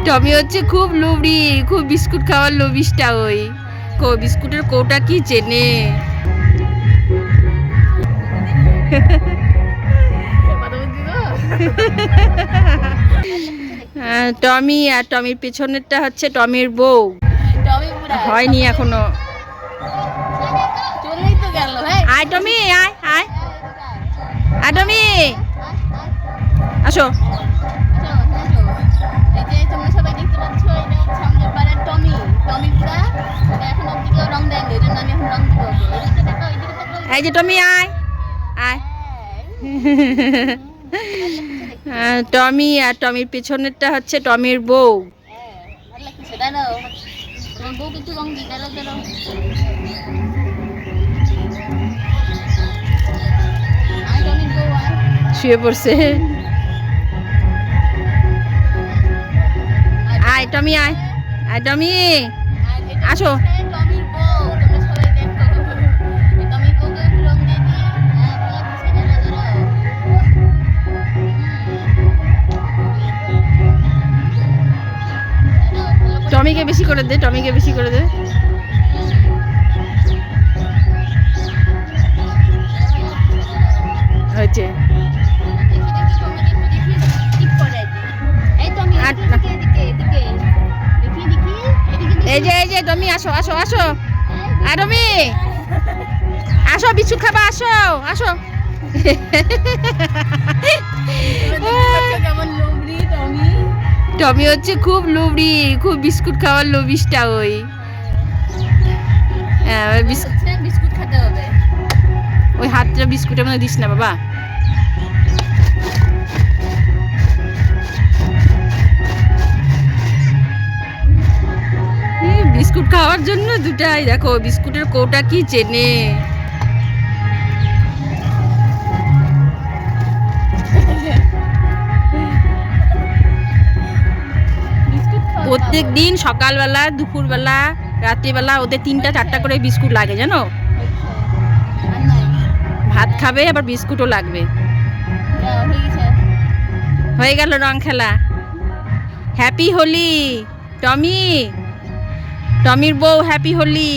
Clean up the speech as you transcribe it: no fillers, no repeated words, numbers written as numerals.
টমি হচ্ছে খুব লোভী, খুব বিস্কুট খাওয়ার লোভিসটা। ওই বিস্কুটের কৌটা কি চেনে। টমি আর টমির পেছনেরটা হচ্ছে টমির বউ। হয়নি এখনো। আয় টমি, আয় আয় আয় টমি, আসো। এই যে টমি, আয় আয়। টমি আর টমির পেছনেরটা হচ্ছে টমির বউ। শুয়ে পড়ছে। আয় টমি, আয় আয় টমি, আসো। টমিকে বেশি করে দে, টমিকে বেশি করে দে। হয়েছে। এই যে এই যে টমি, আসো আসো আসো। আর টমি আসো, বিস্কুট খাবা, আসো আসো। টমি হচ্ছে খুব লোভী, খুব বিস্কুট খাওয়ার লোভিসটা। ওই বিস্কুট খেতে হবে। ওই হাতটা বিস্কুটের মধ্যে দিস না বাবা। বিস্কুট খাওয়ার জন্য দুটাই, দেখো বিস্কুটের কৌটা কি চেনে। প্রত্যেক দিন সকালবেলা, দুপুরবেলা, রাত্রিবেলা ওদের 3টা 4টা করে বিস্কুট লাগে, জানো। ভাত খাবে আবার বিস্কুটও লাগবে। হয়ে গেল রং খেলা। হ্যাপি হোলি টমি, টমির বউ, হ্যাপি হোলি।